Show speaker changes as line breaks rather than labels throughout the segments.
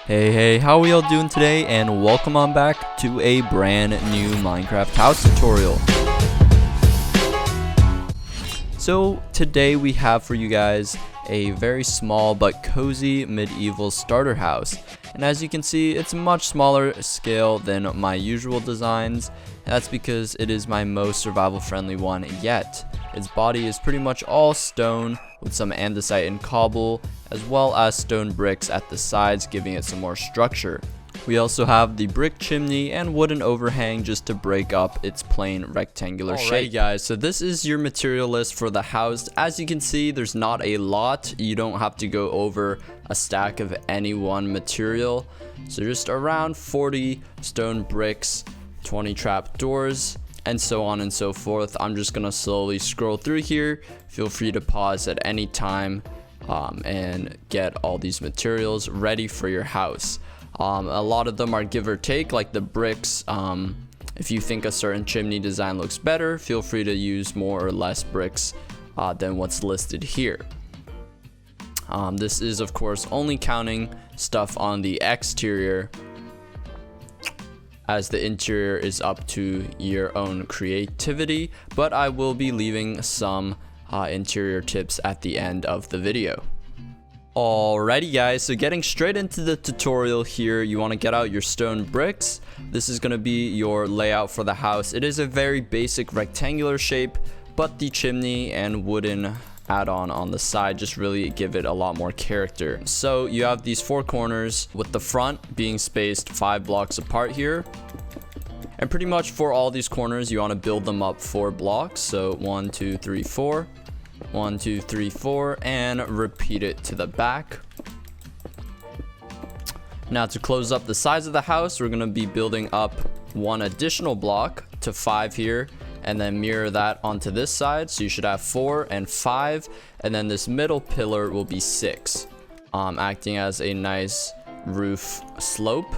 Hey, how are we all doing today? And welcome on back to a brand new Minecraft house tutorial. So today we have for you guys a very small but cozy medieval starter house. And as you can see, it's a much smaller scale than my usual designs. And that's because it is my most survival friendly one yet. Its body is pretty much all stone with some andesite and cobble, as well as stone bricks at the sides, giving it some more structure. We also have the brick chimney and wooden overhang just to break up its plain rectangular shape. Guys, so this is your material list for the house. As you can see, there's not a lot. You don't have to go over a stack of any one material. So just around 40 stone bricks, 20 trap doors, and so on and so forth. I'm just gonna slowly scroll through here. Feel free to pause at any time and get all these materials ready for your house. A lot of them are give or take, like the bricks. If you think a certain chimney design looks better, feel free to use more or less bricks than what's listed here. This is of course only counting stuff on the exterior, as the interior is up to your own creativity, but I will be leaving some interior tips at the end of the video. Alrighty guys, so getting straight into the tutorial here, you want to get out your stone bricks. This is going to be your layout for the house. It is a very basic rectangular shape, but the chimney and wooden add-on on the side just really give it a lot more character. So you have these four corners with the front being spaced 5 blocks apart here. And pretty much for all these corners, you want to build them up 4 blocks. So 1, 2, 3, 4. 1, 2, 3, 4, and repeat it to the back. Now to close up the sides of the house, we're going to be building up 1 additional block to 5 here, and then mirror that onto this side. So you should have 4 and 5, and then this middle pillar will be 6, acting as a nice roof slope.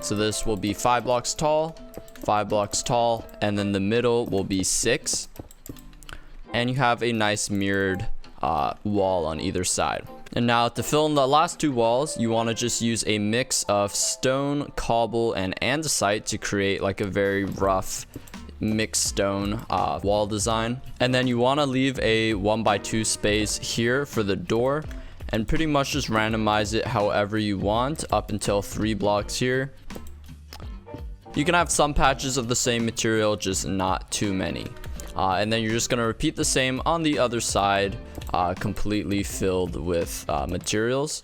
So this will be 5 blocks tall, 5 blocks tall, and then the middle will be 6. And you have a nice mirrored wall on either side. And now to fill in the last 2 walls, you want to just use a mix of stone, cobble, and andesite to create like a very rough mixed stone wall design. And then you want to leave a 1x2 space here for the door, and pretty much just randomize it however you want up until 3 blocks here. You can have some patches of the same material, just not too many. And then you're just going to repeat the same on the other side, completely filled with materials.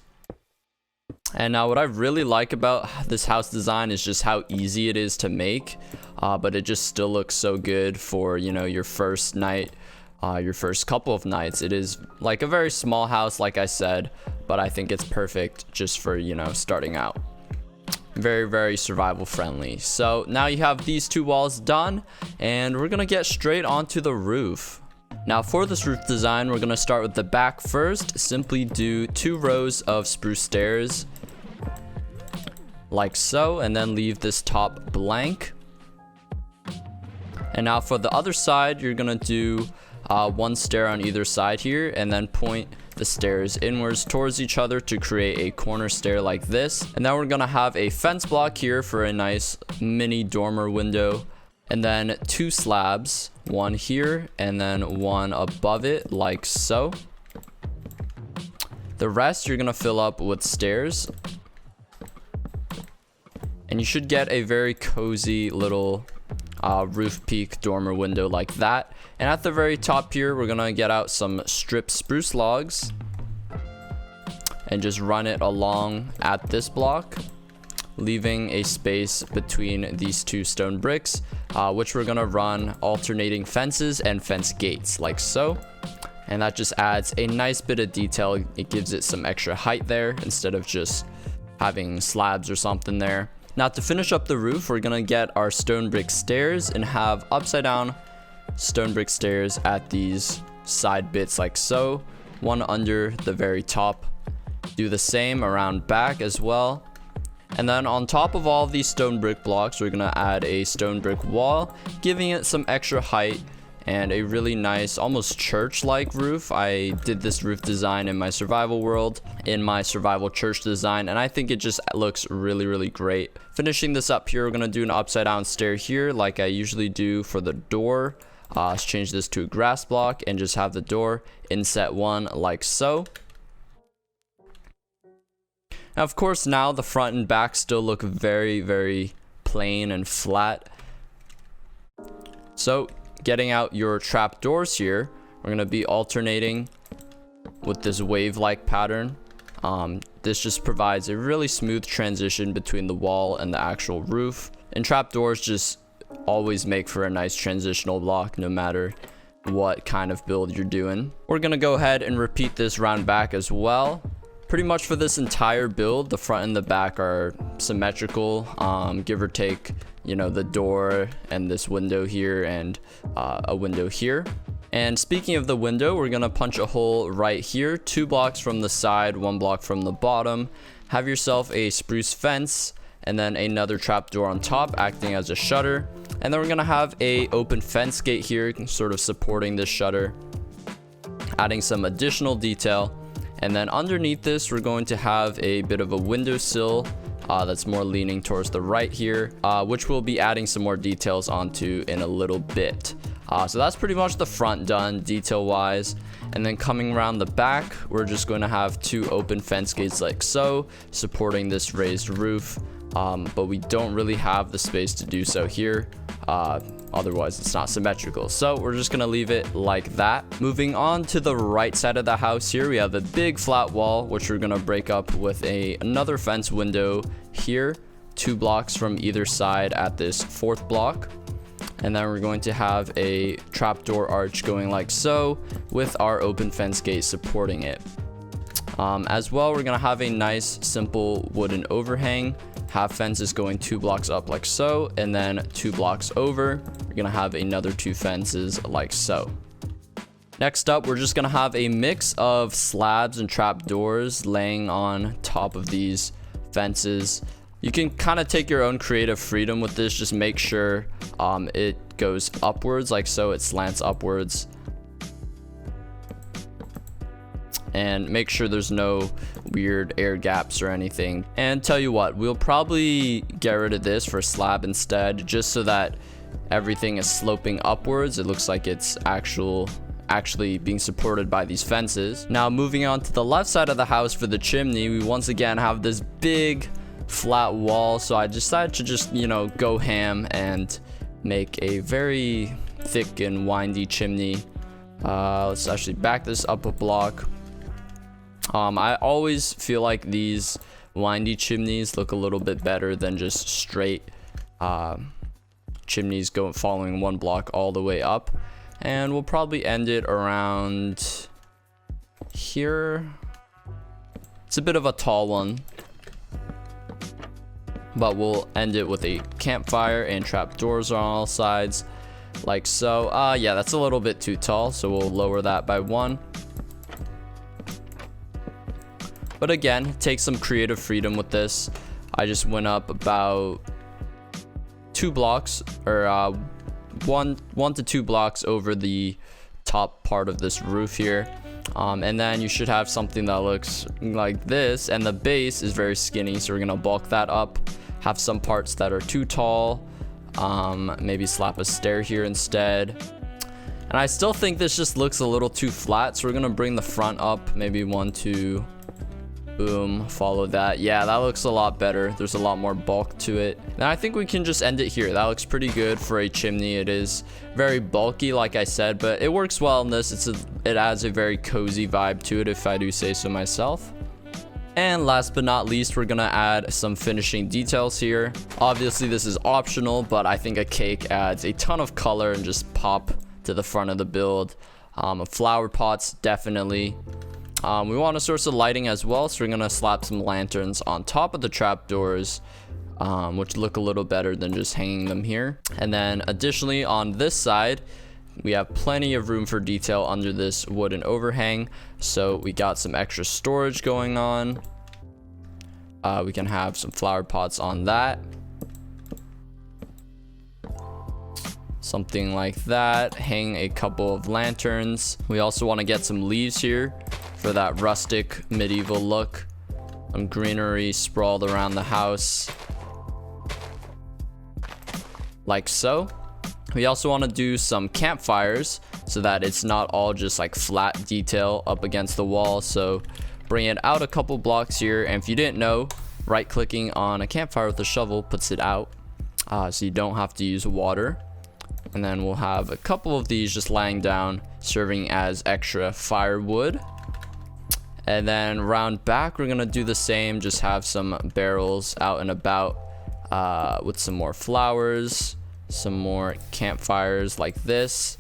And now what I really like about this house design is just how easy it is to make, but it just still looks so good for, you know, your first night, your first couple of nights. It is like a very small house, like I said, but I think it's perfect just for, you know, starting out. Very survival friendly. So now you have these 2 walls done, and we're gonna get straight onto the roof. Now for this roof design, we're gonna start with the back first. Simply do 2 rows of spruce stairs like so, and then leave this top blank. And now for the other side, you're gonna do 1 stair on either side here, and then point the stairs inwards towards each other to create a corner stair like this. And then we're gonna have a fence block here for a nice mini dormer window, and then 2 slabs, 1 here and then 1 above it like so. The rest you're gonna fill up with stairs, and you should get a very cozy little roof peak dormer window like that. And at the very top here, we're gonna get out some stripped spruce logs and just run it along at this block, leaving a space between these 2 stone bricks, which we're gonna run alternating fences and fence gates like so. And that just adds a nice bit of detail. It gives it some extra height there instead of just having slabs or something there. Now to finish up the roof, we're gonna get our stone brick stairs and have upside down stone brick stairs at these side bits like so, 1 under the very top. Do the same around back as well. And then on top of all these stone brick blocks, we're gonna add a stone brick wall, giving it some extra height and a really nice, almost church-like roof. I did this roof design in my survival world, in my survival church design, and I think it just looks really, really great. Finishing this up here, we're gonna do an upside down stair here like I usually do for the door. Let's change this to a grass block and just have the door inset 1 like so. Now, of course, now the front and back still look very, very plain and flat. So getting out your trap doors here, we're going to be alternating with this wave-like pattern. This just provides a really smooth transition between the wall and the actual roof. And trap doors just always make for a nice transitional block no matter what kind of build you're doing. We're going to go ahead and repeat this round back as well. Pretty much for this entire build, the front and the back are symmetrical, give or take, you know, the door and this window here and a window here. And speaking of the window, we're gonna punch a hole right here, 2 blocks from the side, 1 block from the bottom. Have yourself a spruce fence and then another trapdoor on top acting as a shutter. And then we're gonna have a open fence gate here, sort of supporting this shutter, adding some additional detail. And then underneath this, we're going to have a bit of a windowsill that's more leaning towards the right here, which we'll be adding some more details onto in a little bit. So that's pretty much the front done detail wise. And then coming around the back, we're just going to have 2 open fence gates like so, supporting this raised roof. But we don't really have the space to do so here. Otherwise it's not symmetrical, so we're just gonna leave it like that. Moving on to the right side of the house here, we have a big flat wall which we're gonna break up with another fence window here, 2 blocks from either side at this 4th block. And then we're going to have a trapdoor arch going like so, with our open fence gate supporting it. As well, we're gonna have a nice simple wooden overhang. Half fence is going 2 blocks up like so, and then 2 blocks over, we're gonna have another 2 fences like so. Next up, we're just gonna have a mix of slabs and trapdoors laying on top of these fences. You can kind of take your own creative freedom with this. Just make sure it goes upwards like so, it slants upwards. And make sure there's no weird air gaps or anything. And tell you what, we'll probably get rid of this for slab instead, just so that everything is sloping upwards. It looks like it's actually being supported by these fences. Now moving on to the left side of the house for the chimney, we once again have this big flat wall, so I decided to just, you know, go ham and make a very thick and windy chimney. Let's actually back this up a block. I always feel like these windy chimneys look a little bit better than just straight chimneys following 1 block all the way up. And we'll probably end it around here. It's a bit of a tall one, but we'll end it with a campfire and trapdoors on all sides like so. Yeah, that's a little bit too tall, so we'll lower that by 1. But again, take some creative freedom with this. I just went up about 2 blocks, or 1 to 2 blocks over the top part of this roof here. And then you should have something that looks like this, and the base is very skinny, so we're gonna bulk that up. Have some parts that are too tall, maybe slap a stair here instead. And I still think this just looks a little too flat, so we're gonna bring the front up, maybe 1, 2, boom, follow that. Yeah, that looks a lot better. There's a lot more bulk to it. And I think we can just end it here. That looks pretty good for a chimney. It is very bulky, like I said, but it works well in this. It adds a very cozy vibe to it, if I do say so myself. And last but not least, we're gonna add some finishing details here. Obviously this is optional, but I think a cake adds a ton of color and just pop to the front of the build. Flower pots, definitely. We want a source of lighting as well, so we're gonna slap some lanterns on top of the trapdoors, which look a little better than just hanging them here. And then additionally on this side, we have plenty of room for detail under this wooden overhang, so we got some extra storage going on. We can have some flower pots on that. something like that. Hang a couple of lanterns. We also want to get some leaves here for that rustic medieval look. Some greenery sprawled around the house, like so. We also want to do some campfires so that it's not all just like flat detail up against the wall. So bring it out a couple blocks here, and if you didn't know, right clicking on a campfire with a shovel puts it out, so you don't have to use water. And then we'll have a couple of these just laying down, serving as extra firewood. And then around back, we're gonna do the same, just have some barrels out and about with some more flowers, some more campfires like this,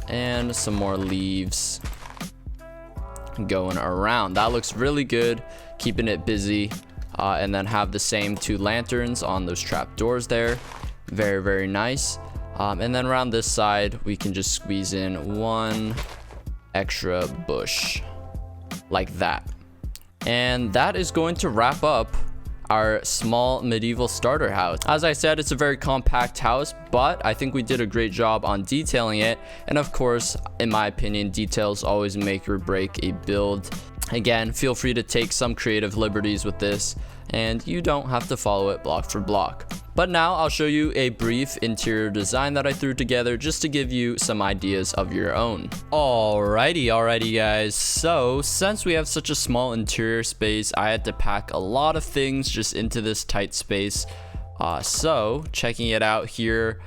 and some more leaves going around. That looks really good, keeping it busy. And then have the same 2 lanterns on those trap doors there. Very, very nice. And then around this side, we can just squeeze in 1 extra bush like that. And that is going to wrap up our small medieval starter house. As I said, it's a very compact house, but I think we did a great job on detailing it. And of course, in my opinion, details always make or break a build. Again, feel free to take some creative liberties with this, and you don't have to follow it block for block. But now I'll show you a brief interior design that I threw together just to give you some ideas of your own. Alrighty guys, so since we have such a small interior space, I had to pack a lot of things just into this tight space. So checking it out here,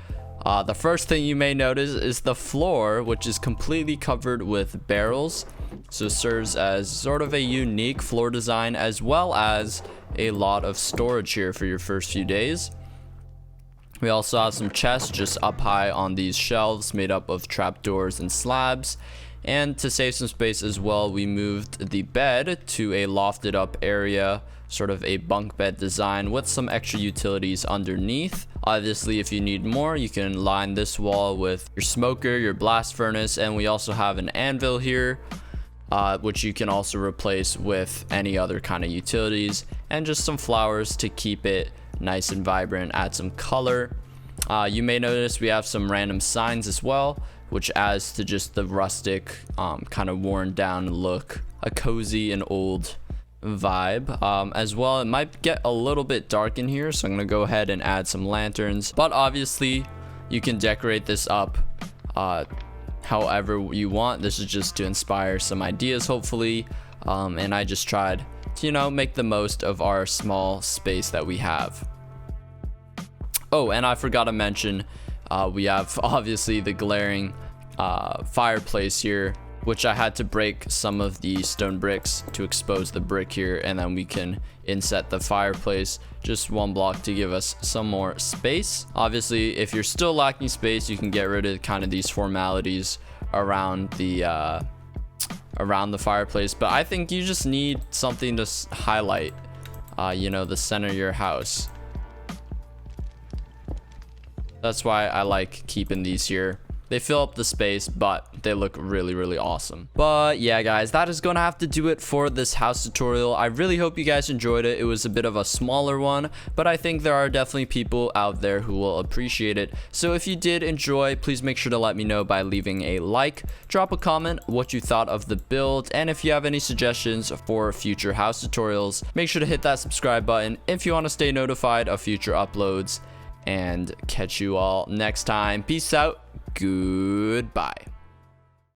the first thing you may notice is the floor, which is completely covered with barrels. So it serves as sort of a unique floor design, as well as a lot of storage here for your first few days. We also have some chests just up high on these shelves made up of trapdoors and slabs. And to save some space as well, we moved the bed to a lofted up area, sort of a bunk bed design with some extra utilities underneath. Obviously, if you need more, you can line this wall with your smoker, your blast furnace, and we also have an anvil here, which you can also replace with any other kind of utilities, and just some flowers to keep it nice and vibrant, add some color. You may notice we have some random signs as well, which adds to just the rustic, kind of worn down look, a cozy and old vibe. As well, it might get a little bit dark in here, so I'm gonna go ahead and add some lanterns, but obviously you can decorate this up however you want. This is just to inspire some ideas, hopefully, and I just tried to, you know, make the most of our small space that we have. Oh, and I forgot to mention, we have obviously the glaring fireplace here, which I had to break some of the stone bricks to expose the brick here, and then we can inset the fireplace just 1 block to give us some more space. Obviously, if you're still lacking space, you can get rid of kind of these formalities around the fireplace, but I think you just need something to highlight you know, the center of your house. That's why I like keeping these here. They fill up the space, but they look really, really awesome. But yeah, guys, that is gonna have to do it for this house tutorial. I really hope you guys enjoyed it. It was a bit of a smaller one, but I think there are definitely people out there who will appreciate it. So if you did enjoy, please make sure to let me know by leaving a like, drop a comment what you thought of the build, and if you have any suggestions for future house tutorials, make sure to hit that subscribe button if you want to stay notified of future uploads. And catch you all next time. Peace out. Goodbye.